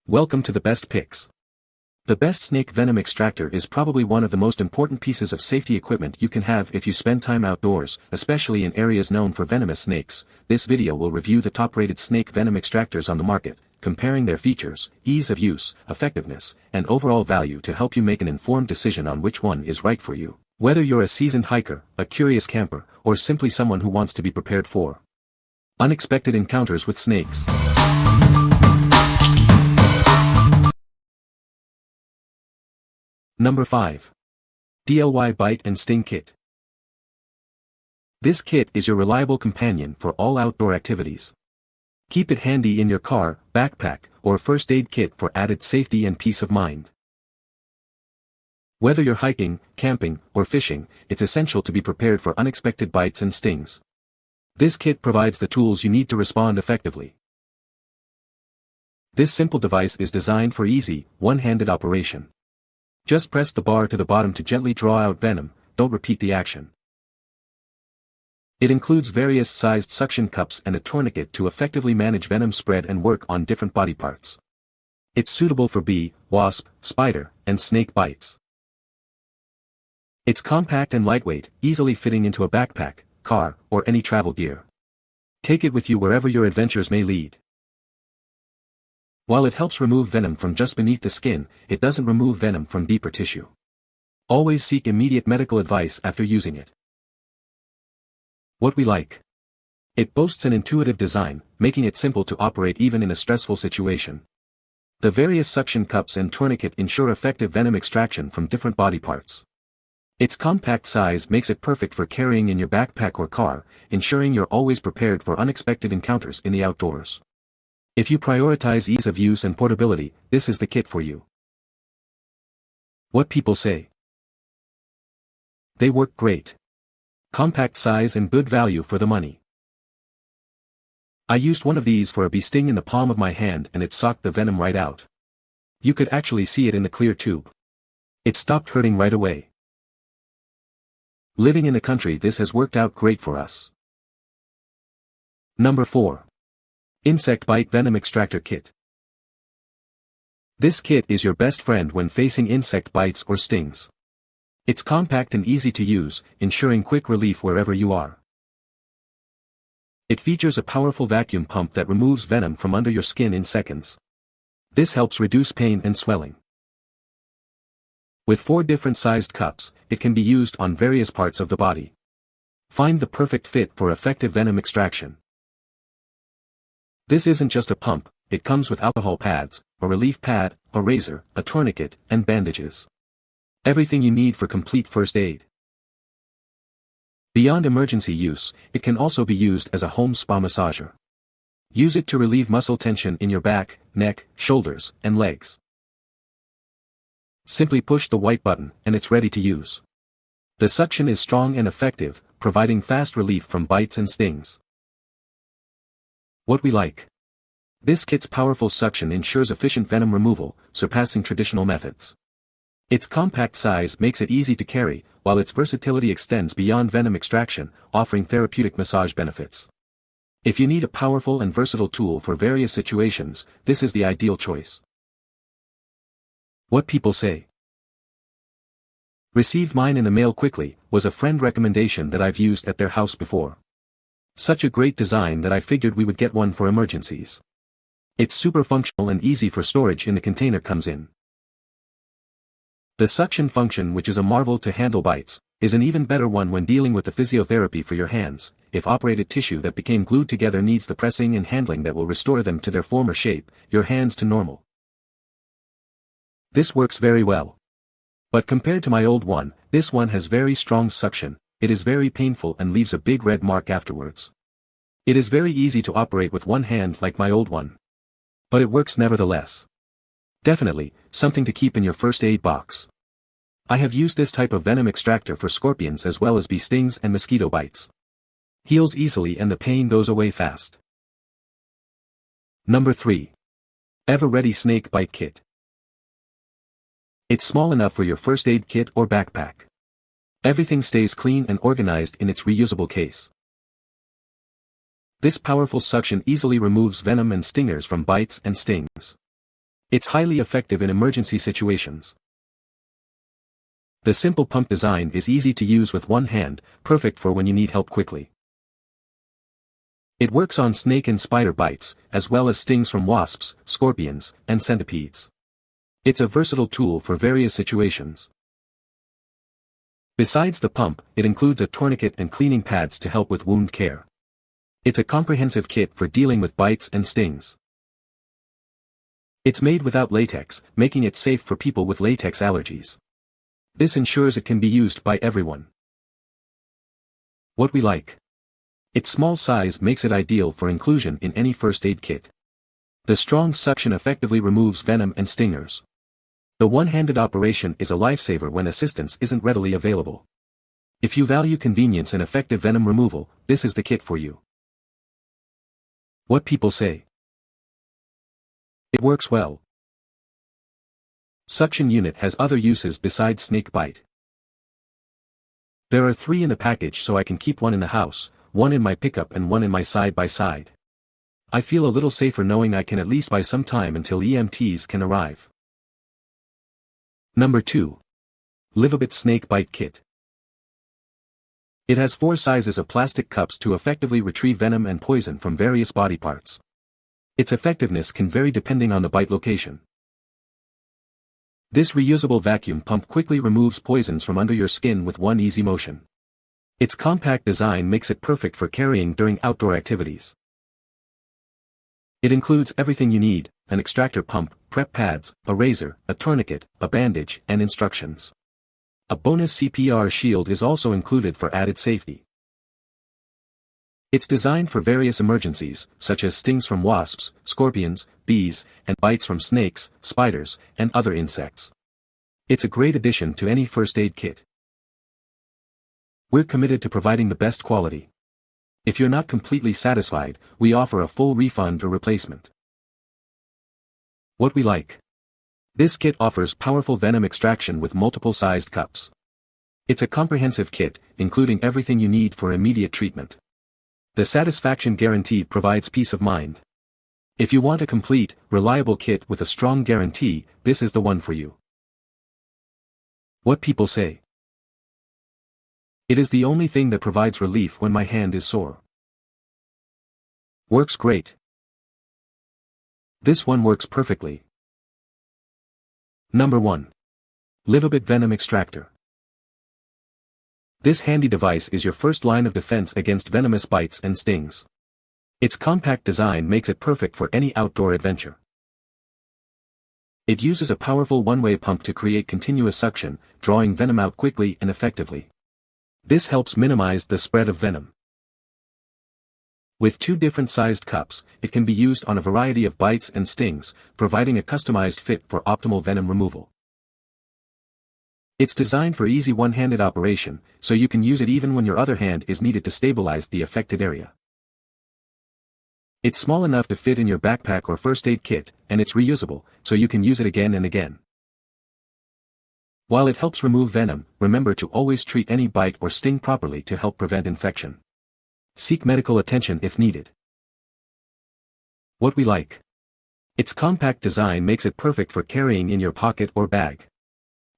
Welcome to the best picks. The best snake venom extractor is probably one of the most important pieces of safety equipment you can have if you spend time outdoors, especially in areas known for venomous snakes. This video will review the top-rated snake venom extractors on the market, comparing their features, ease of use, effectiveness, and overall value to help you make an informed decision on which one is right for you. Whether you're a seasoned hiker, a curious camper, or simply someone who wants to be prepared for unexpected encounters with snakes. Number 5. LIVABIT and Sting Kit. This kit is your reliable companion for all outdoor activities. Keep it handy in your car, backpack, or first aid kit for added safety and peace of mind. Whether you're hiking, camping, or fishing, it's essential to be prepared for unexpected bites and stings. This kit provides the tools you need to respond effectively. This simple device is designed for easy, one-handed operation. Just press the bar to the bottom to gently draw out venom, don't repeat the action. It includes various sized suction cups and a tourniquet to effectively manage venom spread and work on different body parts. It's suitable for bee, wasp, spider, and snake bites. It's compact and lightweight, easily fitting into a backpack, car, or any travel gear. Take it with you wherever your adventures may lead. While it helps remove venom from just beneath the skin, it doesn't remove venom from deeper tissue. Always seek immediate medical advice after using it. What we like. It boasts an intuitive design, making it simple to operate even in a stressful situation. The various suction cups and tourniquet ensure effective venom extraction from different body parts. Its compact size makes it perfect for carrying in your backpack or car, ensuring you're always prepared for unexpected encounters in the outdoors. If you prioritize ease of use and portability, this is the kit for you. What people say. They work great. Compact size and good value for the money. I used one of these for a bee sting in the palm of my hand and it sucked the venom right out. You could actually see it in the clear tube. It stopped hurting right away. Living in the country, this has worked out great for us. Number 4. Insect Bite Venom Extractor Kit. This kit is your best friend when facing insect bites or stings. It's compact and easy to use, ensuring quick relief wherever you are. It features a powerful vacuum pump that removes venom from under your skin in seconds. This helps reduce pain and swelling. With 4 different sized cups, it can be used on various parts of the body. Find the perfect fit for effective venom extraction. This isn't just a pump, it comes with alcohol pads, a relief pad, a razor, a tourniquet, and bandages. Everything you need for complete first aid. Beyond emergency use, it can also be used as a home spa massager. Use it to relieve muscle tension in your back, neck, shoulders, and legs. Simply push the white button, and it's ready to use. The suction is strong and effective, providing fast relief from bites and stings. What we like. This kit's powerful suction ensures efficient venom removal, surpassing traditional methods. Its compact size makes it easy to carry, while its versatility extends beyond venom extraction, offering therapeutic massage benefits. If you need a powerful and versatile tool for various situations, this is the ideal choice. What people say. Received mine in the mail quickly, was a friend recommendation that I've used at their house before. Such a great design that I figured we would get one for emergencies. It's super functional and easy for storage in the container comes in. The suction function, which is a marvel to handle bites, is an even better one when dealing with the physiotherapy for your hands, if operated tissue that became glued together needs the pressing and handling that will restore them to their former shape, your hands to normal. This works very well. But compared to my old one, this one has very strong suction. It is very painful and leaves a big red mark afterwards. It is very easy to operate with one hand like my old one. But it works nevertheless. Definitely, something to keep in your first aid box. I have used this type of venom extractor for scorpions as well as bee stings and mosquito bites. Heals easily and the pain goes away fast. Number 3. Ever Ready Snake Bite Kit. It's small enough for your first aid kit or backpack. Everything stays clean and organized in its reusable case. This powerful suction easily removes venom and stingers from bites and stings. It's highly effective in emergency situations. The simple pump design is easy to use with one hand, perfect for when you need help quickly. It works on snake and spider bites, as well as stings from wasps, scorpions, and centipedes. It's a versatile tool for various situations. Besides the pump, it includes a tourniquet and cleaning pads to help with wound care. It's a comprehensive kit for dealing with bites and stings. It's made without latex, making it safe for people with latex allergies. This ensures it can be used by everyone. What we like. Its small size makes it ideal for inclusion in any first aid kit. The strong suction effectively removes venom and stingers. The one-handed operation is a lifesaver when assistance isn't readily available. If you value convenience and effective venom removal, this is the kit for you. What people say. It works well. Suction unit has other uses besides snake bite. There are 3 in the package, so I can keep one in the house, one in my pickup and one in my side-by-side. I feel a little safer knowing I can at least buy some time until EMTs can arrive. Number 2. LIVABIT Snake Bite Kit. It has 4 sizes of plastic cups to effectively retrieve venom and poison from various body parts. Its effectiveness can vary depending on the bite location. This reusable vacuum pump quickly removes poisons from under your skin with one easy motion. Its compact design makes it perfect for carrying during outdoor activities. It includes everything you need: an extractor pump, prep pads, a razor, a tourniquet, a bandage, and instructions. A bonus CPR shield is also included for added safety. It's designed for various emergencies, such as stings from wasps, scorpions, bees, and bites from snakes, spiders, and other insects. It's a great addition to any first aid kit. We're committed to providing the best quality. If you're not completely satisfied, we offer a full refund or replacement. What we like. This kit offers powerful venom extraction with multiple sized cups. It's a comprehensive kit, including everything you need for immediate treatment. The satisfaction guarantee provides peace of mind. If you want a complete, reliable kit with a strong guarantee, this is the one for you. What people say. It is the only thing that provides relief when my hand is sore. Works great. This one works perfectly. Number 1. LIVABIT Venom Extractor. This handy device is your first line of defense against venomous bites and stings. Its compact design makes it perfect for any outdoor adventure. It uses a powerful one-way pump to create continuous suction, drawing venom out quickly and effectively. This helps minimize the spread of venom. With 2 different sized cups, it can be used on a variety of bites and stings, providing a customized fit for optimal venom removal. It's designed for easy one-handed operation, so you can use it even when your other hand is needed to stabilize the affected area. It's small enough to fit in your backpack or first aid kit, and it's reusable, so you can use it again and again. While it helps remove venom, remember to always treat any bite or sting properly to help prevent infection. Seek medical attention if needed. What we like. Its compact design makes it perfect for carrying in your pocket or bag.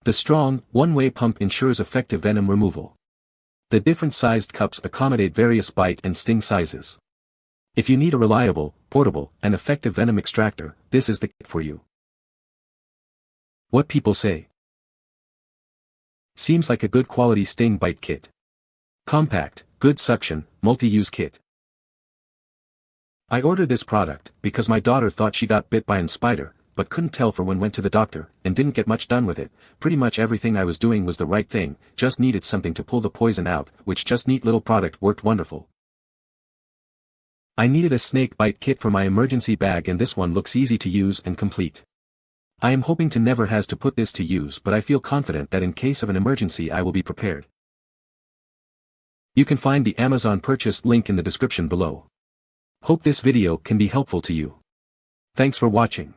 The strong, one-way pump ensures effective venom removal. The different sized cups accommodate various bite and sting sizes. If you need a reliable, portable, and effective venom extractor, this is the kit for you. What people say. Seems like a good quality sting bite kit. Compact, good suction, multi-use kit. I ordered this product because my daughter thought she got bit by a spider, but couldn't tell for when went to the doctor, and didn't get much done with it. Pretty much everything I was doing was the right thing, just needed something to pull the poison out, which just neat little product worked wonderful. I needed a snake bite kit for my emergency bag, and this one looks easy to use and complete. I am hoping to never has to put this to use, but I feel confident that in case of an emergency I will be prepared. You can find the Amazon purchase link in the description below. Hope this video can be helpful to you. Thanks for watching.